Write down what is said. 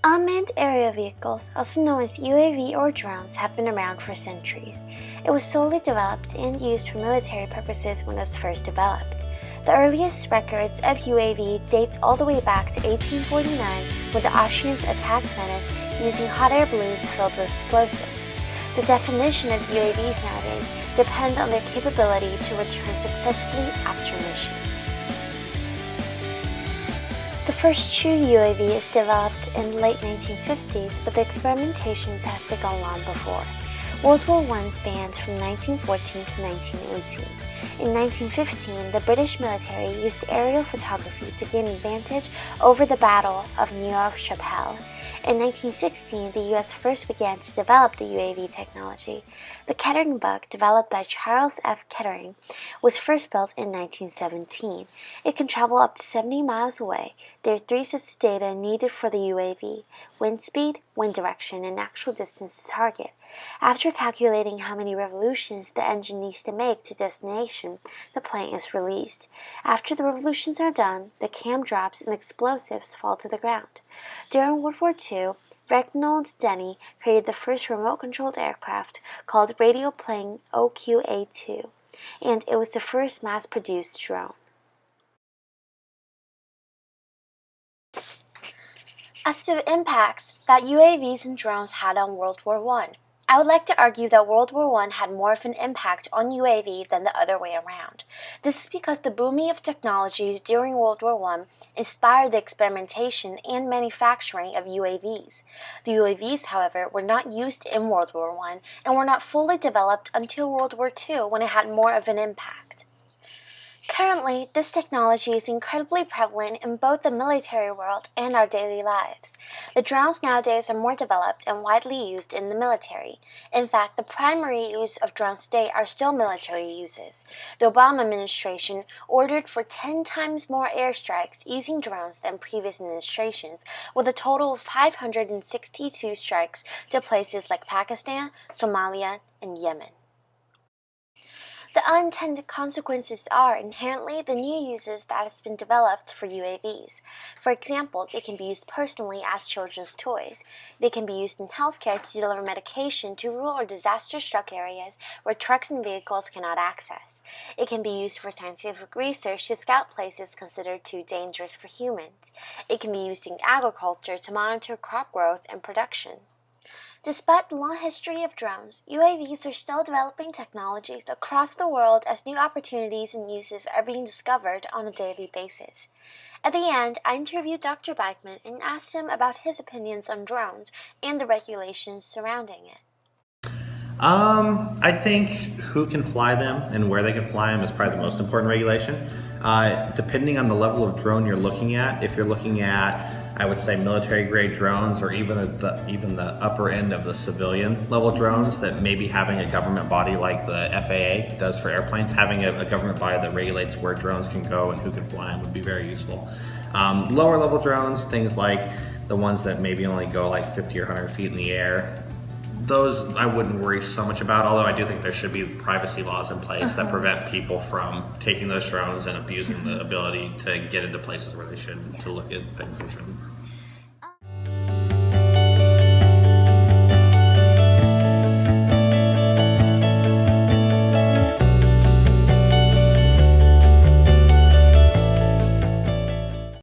Unmanned aerial vehicles, also known as UAV or drones, have been around for centuries. It was solely developed and used for military purposes when it was first developed. The earliest records of UAV dates all the way back to 1849 when the Austrians attacked Venice using hot air balloons filled with explosives. The definition of UAVs nowadays depends on their capability to return successfully after mission. The first true UAV is developed in the late 1950s, but the experimentations have begun long before. World War I spanned from 1914 to 1918. In 1915, the British military used aerial photography to gain advantage over the Battle of Neuve-Chapelle. In 1916, the U.S. first began to develop the UAV technology. The Kettering bug, developed by Charles F. Kettering, was first built in 1917. It can travel up to 70 miles away. There are three sets of data needed for the UAV: wind speed, wind direction, and actual distance to target. After calculating how many revolutions the engine needs to make to destination, the plane is released. After the revolutions are done, the cam drops and explosives fall to the ground. During World War II, Reginald Denny created the first remote-controlled aircraft called Radioplane OQA-2, and it was the first mass-produced drone. As to the impacts that UAVs and drones had on World War I would like to argue that World War I had more of an impact on UAV than the other way around. This is because the booming of technologies during World War I inspired the experimentation and manufacturing of UAVs. The UAVs, however, were not used in World War I and were not fully developed until World War II, when it had more of an impact. Currently, this technology is incredibly prevalent in both the military world and our daily lives. The drones nowadays are more developed and widely used in the military. In fact, the primary use of drones today are still military uses. The Obama administration ordered for 10 times more airstrikes using drones than previous administrations, with a total of 562 strikes to places like Pakistan, Somalia, and Yemen. The unintended consequences are inherently the new uses that has been developed for UAVs. For example, they can be used personally as children's toys. They can be used in healthcare to deliver medication to rural or disaster-struck areas where trucks and vehicles cannot access. It can be used for scientific research to scout places considered too dangerous for humans. It can be used in agriculture to monitor crop growth and production. Despite the long history of drones, UAVs are still developing technologies across the world as new opportunities and uses are being discovered on a daily basis. At the end, I interviewed Dr. Beichman and asked him about his opinions on drones and the regulations surrounding it. I think who can fly them and where they can fly them is probably the most important regulation. Depending on the level of drone you're looking at, if you're looking at, I would say, military-grade drones, or even the upper end of the civilian-level drones, that maybe having a government body like the FAA does for airplanes, having a government body that regulates where drones can go and who can fly them would be very useful. Lower-level drones, things like the ones that maybe only go like 50 or 100 feet in the air, those I wouldn't worry so much about, although I do think there should be privacy laws in place that prevent people from taking those drones and abusing the ability to get into places where they shouldn't, to look at things they shouldn't.